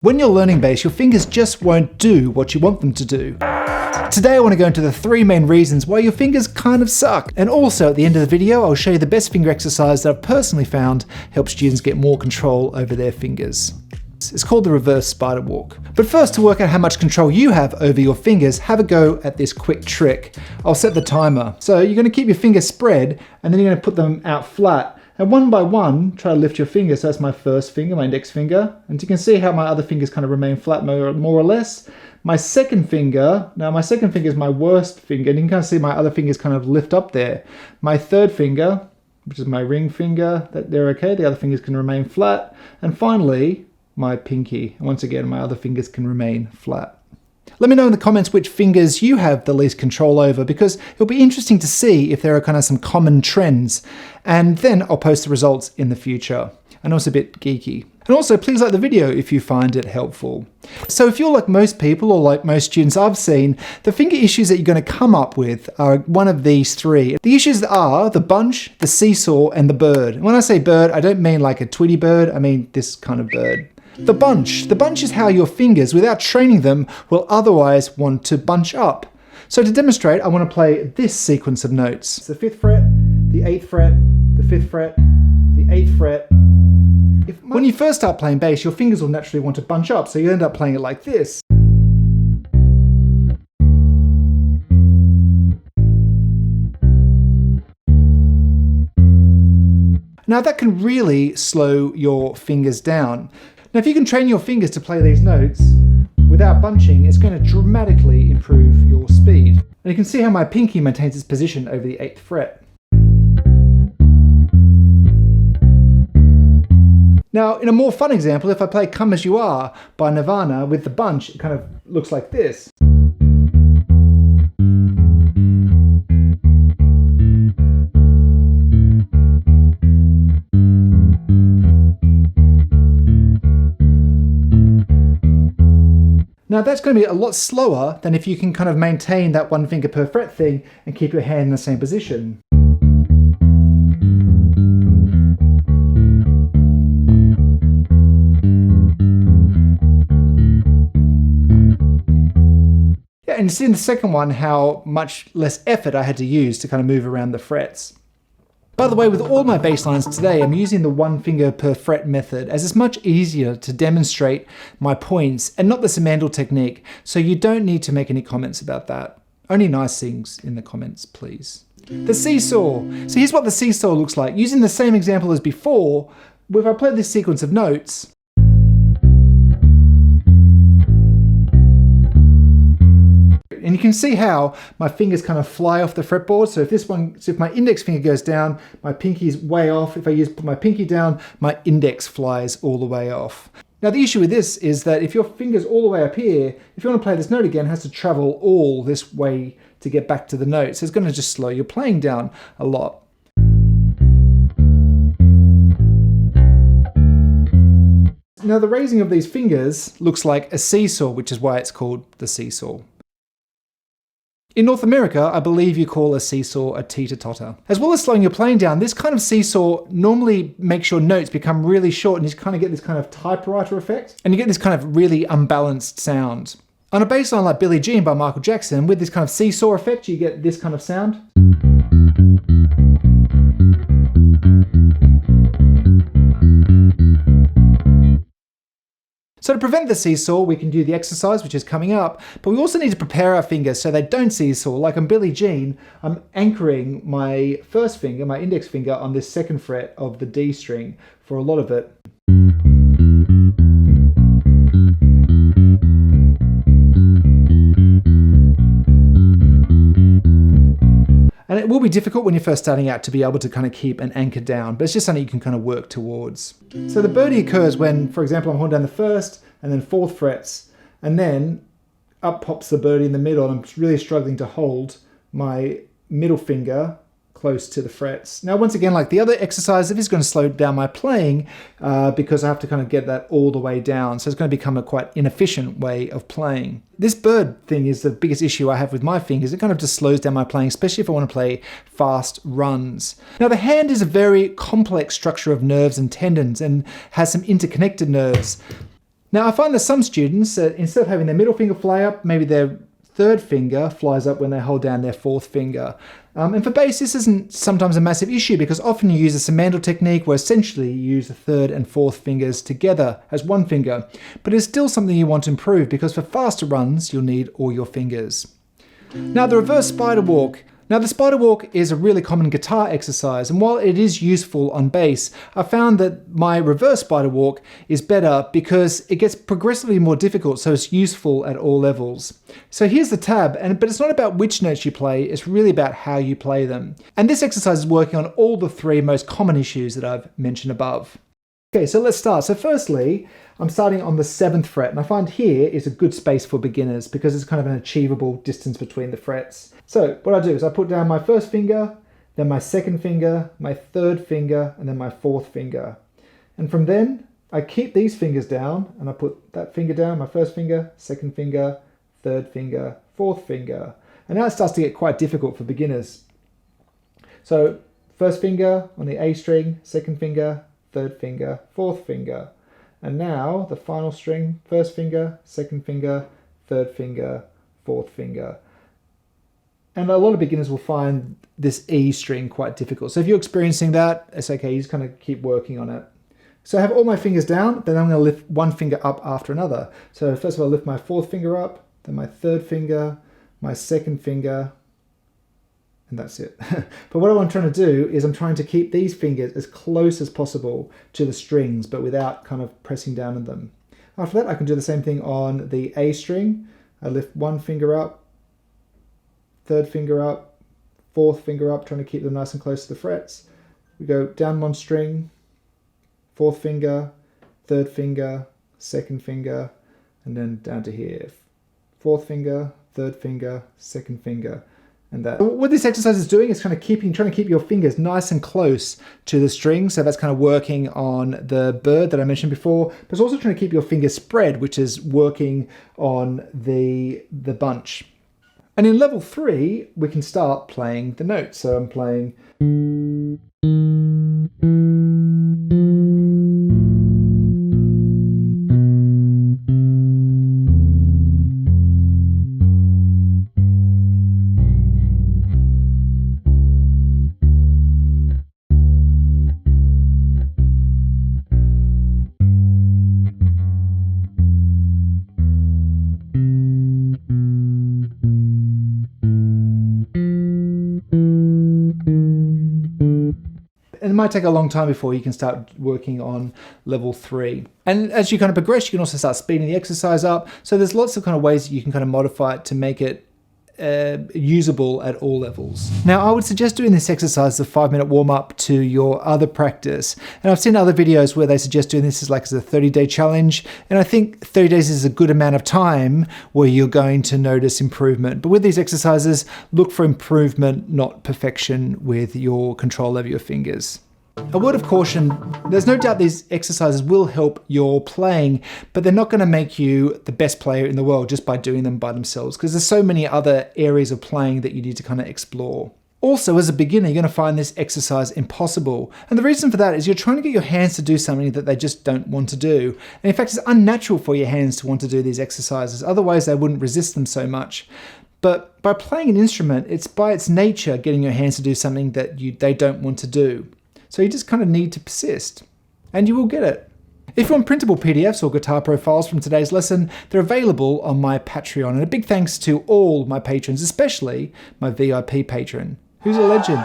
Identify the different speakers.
Speaker 1: When you're learning bass, your fingers just won't do what you want them to do. Today I want to go into the 3 main reasons why your fingers kind of suck. And also at the end of the video, I'll show you the best finger exercise that I've personally found helps students get more control over their fingers. It's called the reverse spider walk. But first, to work out how much control you have over your fingers, have a go at this quick trick. I'll set the timer. So you're going to keep your fingers spread and then you're going to put them out flat. And one by one, try to lift your fingers. So that's my first finger, my index finger. And you can see how my other fingers kind of remain flat more or less. My second finger, now my second finger is my worst finger, and you can kind of see my other fingers kind of lift up there. My third finger, which is my ring finger, they're okay. The other fingers can remain flat. And finally, my pinky. And once again, my other fingers can remain flat. Let me know in the comments which fingers you have the least control over, because it'll be interesting to see if there are kind of some common trends. And then I'll post the results in the future. I know it's a bit geeky. And also, please like the video if you find it helpful. So if you're like most people or like most students I've seen, the finger issues that you're going to come up with are one of these 3. The issues are the bunch, the seesaw, and the bird. And when I say bird, I don't mean like a Tweety bird, I mean this kind of bird. The bunch. The bunch is how your fingers, without training them, will otherwise want to bunch up. So to demonstrate, I want to play this sequence of notes. It's the 5th fret, the 8th fret, the 5th fret, the 8th fret. When you first start playing bass, your fingers will naturally want to bunch up, so you end up playing it like this. Now that can really slow your fingers down. Now if you can train your fingers to play these notes without bunching, it's going to dramatically improve your speed. And you can see how my pinky maintains its position over the 8th fret. Now, in a more fun example, if I play Come As You Are by Nirvana with the bunch, it kind of looks like this. Now that's going to be a lot slower than if you can kind of maintain that 1 finger per fret thing and keep your hand in the same position. Yeah, and you see in the second one how much less effort I had to use to kind of move around the frets. By the way, with all my bass lines today, I'm using the 1 finger per fret method, as it's much easier to demonstrate my points and not the Simandl technique, so you don't need to make any comments about that. Only nice things in the comments, please. The seesaw. So here's what the seesaw looks like. Using the same example as before, if I play this sequence of notes, and you can see how my fingers kind of fly off the fretboard. So if my index finger goes down, my pinky's way off. If I put my pinky down, my index flies all the way off. Now the issue with this is that if your finger's all the way up here, if you want to play this note again, it has to travel all this way to get back to the note. So it's going to just slow your playing down a lot. Now the raising of these fingers looks like a seesaw, which is why it's called the seesaw. In North America, I believe you call a seesaw a teeter-totter. As well as slowing your playing down, this kind of seesaw normally makes your notes become really short, and you kind of get this kind of typewriter effect, and you get this kind of really unbalanced sound. On a bass line like Billie Jean by Michael Jackson, with this kind of seesaw effect, you get this kind of sound. So to prevent the seesaw, we can do the exercise, which is coming up, but we also need to prepare our fingers so they don't seesaw. Like on Billie Jean, I'm anchoring my first finger, my index finger, on this 2nd fret of the D string for a lot of it. And it will be difficult when you're first starting out to be able to kind of keep an anchor down, but it's just something you can kind of work towards. So the birdie occurs when, for example, I'm holding down the 1st and then 4th frets, and then up pops the birdie in the middle, and I'm really struggling to hold my middle finger close to the frets. Now, once again, like the other exercise, it is going to slow down my playing because I have to kind of get that all the way down. So it's going to become a quite inefficient way of playing. This bird thing is the biggest issue I have with my fingers. It kind of just slows down my playing, especially if I want to play fast runs. Now, the hand is a very complex structure of nerves and tendons and has some interconnected nerves. Now I find that some students, instead of having their middle finger fly up, maybe their third finger flies up when they hold down their fourth finger. And for bass, this isn't sometimes a massive issue because often you use a Simandl technique where essentially you use the third and fourth fingers together as one finger. But it's still something you want to improve because for faster runs, you'll need all your fingers. Now the reverse spider walk. Now the spider walk is a really common guitar exercise, and while it is useful on bass, I found that my reverse spider walk is better because it gets progressively more difficult, so it's useful at all levels. So here's the tab, but it's not about which notes you play, it's really about how you play them. And this exercise is working on all the three most common issues that I've mentioned above. Okay, so let's start. So firstly, I'm starting on the 7th fret, and I find here is a good space for beginners because it's kind of an achievable distance between the frets. So what I do is I put down my first finger, then my second finger, my third finger, and then my fourth finger. And from then, I keep these fingers down, and I put that finger down, my first finger, second finger, third finger, fourth finger. And now it starts to get quite difficult for beginners. So first finger on the A string, second finger, third finger, fourth finger. And now the final string, first finger, second finger, third finger, fourth finger. And a lot of beginners will find this E string quite difficult. So if you're experiencing that, it's okay, you just kind of keep working on it. So I have all my fingers down, then I'm going to lift one finger up after another. So first of all, I lift my fourth finger up, then my third finger, my second finger, and that's it. But what I'm trying to do is I'm trying to keep these fingers as close as possible to the strings, but without kind of pressing down on them. After that, I can do the same thing on the A string. I lift one finger up, third finger up, fourth finger up, trying to keep them nice and close to the frets. We go down one string, fourth finger, third finger, second finger, and then down to here. Fourth finger, third finger, second finger. And that. What this exercise is doing is kind of trying to keep your fingers nice and close to the string. So that's kind of working on the bird that I mentioned before, but it's also trying to keep your fingers spread, which is working on the bunch. And in level 3, we can start playing the notes. So I'm playing. It might take a long time before you can start working on level 3. And as you kind of progress, you can also start speeding the exercise up. So there's lots of kind of ways that you can kind of modify it to make it usable at all levels. Now, I would suggest doing this exercise as a 5-minute warm-up to your other practice. And I've seen other videos where they suggest doing this as a 30-day challenge. And I think 30 days is a good amount of time where you're going to notice improvement. But with these exercises, look for improvement, not perfection with your control over your fingers. A word of caution, there's no doubt these exercises will help your playing, but they're not going to make you the best player in the world just by doing them by themselves, because there's so many other areas of playing that you need to kind of explore. Also, as a beginner, you're going to find this exercise impossible. And the reason for that is you're trying to get your hands to do something that they just don't want to do. And in fact, it's unnatural for your hands to want to do these exercises. Otherwise, they wouldn't resist them so much. But by playing an instrument, it's by its nature getting your hands to do something that they don't want to do. So you just kind of need to persist, and you will get it. If you want printable PDFs or guitar profiles from today's lesson, they're available on my Patreon. And a big thanks to all my patrons, especially my VIP patron, who's a legend.